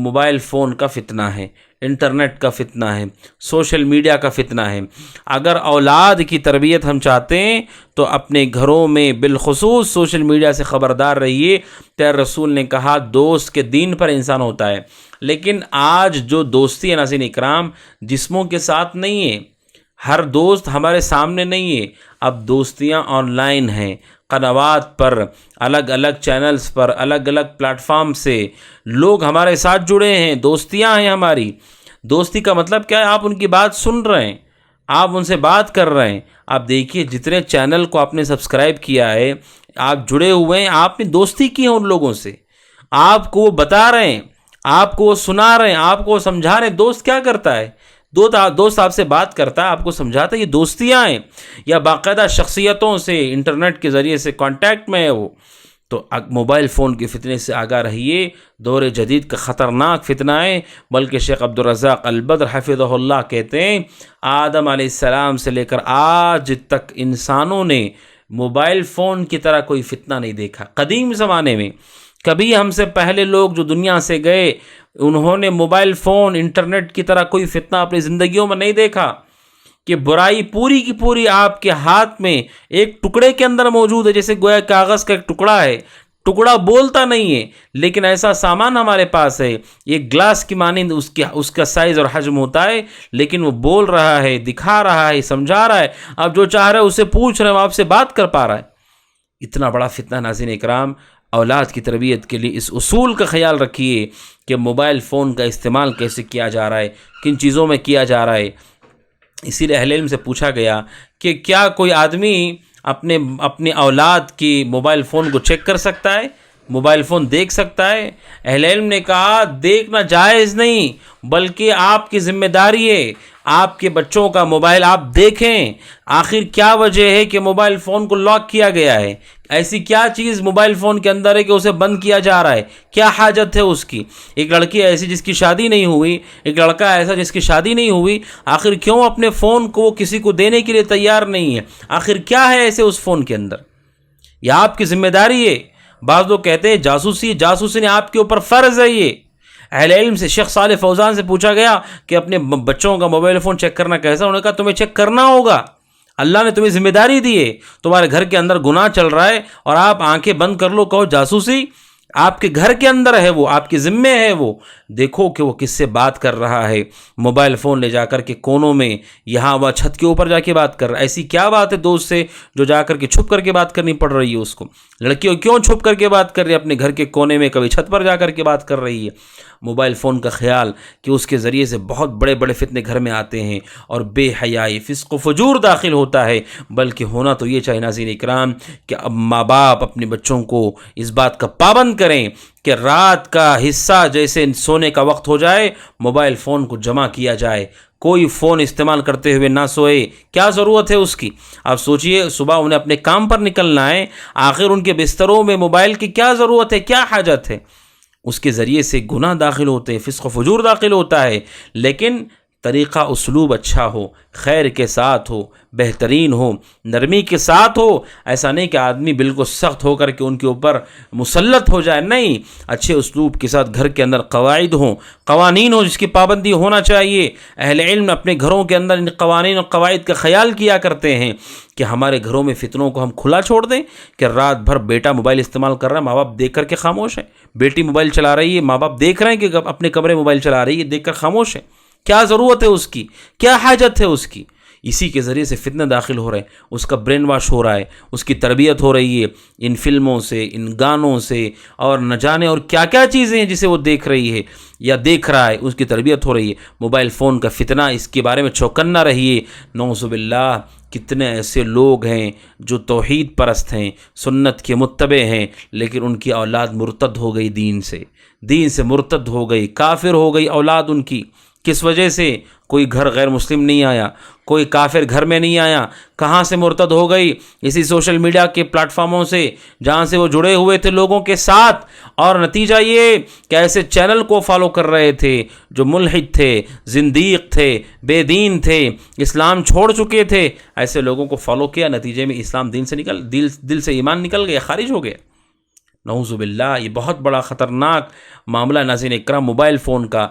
Mobile phone کا فتنہ ہے، انٹرنیٹ کا فتنہ ہے، سوشل میڈیا کا فتنہ ہے۔ اگر اولاد کی تربیت ہم چاہتے ہیں تو اپنے گھروں میں بالخصوص سوشل میڈیا سے خبردار رہیے۔ تیرے رسول نے کہا دوست کے دین پر انسان ہوتا ہے، لیکن آج جو دوستی ہے ناظرین اکرام جسموں کے ساتھ نہیں ہے، ہر دوست ہمارے سامنے نہیں ہے، اب دوستیاں آن لائن ہیں، قنوات پر، الگ الگ چینلز پر، الگ الگ پلیٹ فارم سے لوگ ہمارے ساتھ جڑے ہیں، دوستیاں ہیں ہماری۔ دوستی کا مطلب کیا ہے؟ آپ ان کی بات سن رہے ہیں، آپ ان سے بات کر رہے ہیں۔ آپ دیکھیے جتنے چینل کو آپ نے سبسکرائب کیا ہے، آپ جڑے ہوئے ہیں، آپ نے دوستی کی ہے ان لوگوں سے، آپ کو وہ بتا رہے ہیں، آپ کو وہ سنا رہے ہیں، آپ کو وہ سمجھا رہے ہیں۔ دوست کیا کرتا ہے؟ دوست آپ سے بات کرتا ہے، آپ کو سمجھاتا ہے، یہ دوستیاں ہیں۔ یا باقاعدہ شخصیتوں سے انٹرنیٹ کے ذریعے سے کانٹیکٹ میں ہے وہ۔ تو موبائل فون کے فتنے سے آگاہ رہیے، دور جدید کا خطرناک فتنہ ہے۔ بلکہ شیخ عبدالرزاق البدر حفظہ اللہ کہتے ہیں آدم علیہ السلام سے لے کر آج تک انسانوں نے موبائل فون کی طرح کوئی فتنہ نہیں دیکھا۔ قدیم زمانے میں کبھی ہم سے پہلے لوگ جو دنیا سے گئے انہوں نے موبائل فون انٹرنیٹ کی طرح کوئی فتنہ اپنی زندگیوں میں نہیں دیکھا کہ برائی پوری کی پوری آپ کے ہاتھ میں ایک ٹکڑے کے اندر موجود ہے، جیسے گویا کاغذ کا ایک ٹکڑا ہے، ٹکڑا بولتا نہیں ہے لیکن ایسا سامان ہمارے پاس ہے، ایک گلاس کی مانند اس کا سائز اور حجم ہوتا ہے، لیکن وہ بول رہا ہے، دکھا رہا ہے، سمجھا رہا ہے، آپ جو چاہ رہے ہیں اسے پوچھ رہے ہیں، آپ سے بات کر پا رہا ہے۔ اتنا بڑا فتنہ ناظرین اکرام، اولاد کی تربیت کے لیے اس اصول کا خیال رکھیے کہ موبائل فون کا استعمال کیسے کیا جا رہا ہے، کن چیزوں میں کیا جا رہا ہے۔ اسی لیے اہل علم سے پوچھا گیا کہ کیا کوئی آدمی اپنے اولاد کی موبائل فون کو چیک کر سکتا ہے، موبائل فون دیکھ سکتا ہے؟ اہل علم نے کہا دیکھنا جائز نہیں بلکہ آپ کی ذمہ داری ہے، آپ کے بچوں کا موبائل آپ دیکھیں۔ آخر کیا وجہ ہے کہ موبائل فون کو لاک کیا گیا ہے؟ ایسی کیا چیز موبائل فون کے اندر ہے کہ اسے بند کیا جا رہا ہے؟ کیا حاجت ہے اس کی؟ ایک لڑکی ایسی جس کی شادی نہیں ہوئی، ایک لڑکا ایسا جس کی شادی نہیں ہوئی، آخر کیوں اپنے فون کو کسی کو دینے کے لیے تیار نہیں ہے؟ آخر کیا ہے ایسے اس فون کے اندر؟ یہ آپ کی ذمہ داری ہے۔ بعض لوگ کہتے ہیں جاسوسی نے آپ کے اوپر فرض ہے۔ یہ اہل علم سے شیخ صالح فوزان سے پوچھا گیا کہ اپنے بچوں کا موبائل فون چیک کرنا کیسا؟ انہوں نے کہا تمہیں چیک کرنا ہوگا، اللہ نے تمہیں ذمہ داری دی ہے، تمہارے گھر کے اندر گناہ چل رہا ہے اور آپ آنکھیں بند کر لو کہو جاسوسی؟ آپ کے گھر کے اندر ہے وہ، آپ کے ذمے ہے وہ، دیکھو کہ وہ کس سے بات کر رہا ہے۔ موبائل فون لے جا کر کے کونوں میں، یہاں وہ چھت کے اوپر جا کے بات کر رہا ہے۔ ایسی کیا بات ہے دوست سے جو جا کر کے چھپ کر کے بات کرنی پڑ رہی ہے اس کو؟ لڑکیوں کیوں چھپ کر کے بات کر رہی ہے؟ اپنے گھر کے کونے میں، کبھی چھت پر جا کر کے بات کر رہی ہے۔ موبائل فون کا خیال کہ اس کے ذریعے سے بہت بڑے بڑے فتنے گھر میں آتے ہیں اور بے حیائی، فسق و فجور داخل ہوتا ہے۔ بلکہ ہونا تو یہ چاہیے ناظرین اکرام کہ اب ماں باپ اپنے بچوں کو اس بات کا پابند کریں کہ رات کا حصہ جیسے سونے کا وقت ہو جائے موبائل فون کو جمع کیا جائے، کوئی فون استعمال کرتے ہوئے نہ سوئے۔ کیا ضرورت ہے اس کی؟ آپ سوچئے صبح انہیں اپنے کام پر نکلنا ہے، آخر ان کے بستروں میں موبائل کی کیا ضرورت ہے، کیا حاجت ہے؟ اس کے ذریعے سے گناہ داخل ہوتے ہیں، فسق و فجور داخل ہوتا ہے۔ لیکن طریقہ اسلوب اچھا ہو، خیر کے ساتھ ہو، بہترین ہو، نرمی کے ساتھ ہو۔ ایسا نہیں کہ آدمی بالکل سخت ہو کر کے ان کے اوپر مسلط ہو جائے، نہیں، اچھے اسلوب کے ساتھ گھر کے اندر قواعد ہوں، قوانین ہوں جس کی پابندی ہونا چاہیے۔ اہل علم اپنے گھروں کے اندر ان قوانین اور قواعد کا خیال کیا کرتے ہیں کہ ہمارے گھروں میں فتنوں کو ہم کھلا چھوڑ دیں کہ رات بھر بیٹا موبائل استعمال کر رہا ہے، ماں باپ دیکھ کر کے خاموش ہیں، بیٹی موبائل چلا رہی ہے، ماں باپ دیکھ رہے ہیں کہ اپنے کمرے موبائل چلا رہی ہے، دیکھ کر خاموش ہیں۔ کیا ضرورت ہے اس کی؟ کیا حاجت ہے اس کی؟ اسی کے ذریعے سے فتنہ داخل ہو رہے ہیں، اس کا برین واش ہو رہا ہے، اس کی تربیت ہو رہی ہے ان فلموں سے، ان گانوں سے، اور نہ جانے اور کیا کیا چیزیں ہیں جسے وہ دیکھ رہی ہے یا دیکھ رہا ہے، اس کی تربیت ہو رہی ہے۔ موبائل فون کا فتنہ، اس کے بارے میں چوکنا رہیے۔ نعوذ باللہ کتنے ایسے لوگ ہیں جو توحید پرست ہیں، سنت کے متبع ہیں، لیکن ان کی اولاد مرتد ہو گئی، دین سے مرتد ہو گئی، کافر ہو گئی اولاد ان کی۔ کس وجہ سے؟ کوئی گھر غیر مسلم نہیں آیا، کوئی کافر گھر میں نہیں آیا۔ کہاں سے مرتد ہو گئی؟ اسی سوشل میڈیا کے پلیٹ فارموں سے جہاں سے وہ جڑے ہوئے تھے لوگوں کے ساتھ، اور نتیجہ یہ کہ ایسے چینل کو فالو کر رہے تھے جو ملحد تھے، زندیق تھے، بے دین تھے، اسلام چھوڑ چکے تھے، ایسے لوگوں کو فالو کیا، نتیجے میں اسلام دل سے ایمان نکل گیا، خارج ہو گیا۔ نعوذ باللہ، یہ بہت بڑا خطرناک معاملہ ناظرین اکرام موبائل فون کا،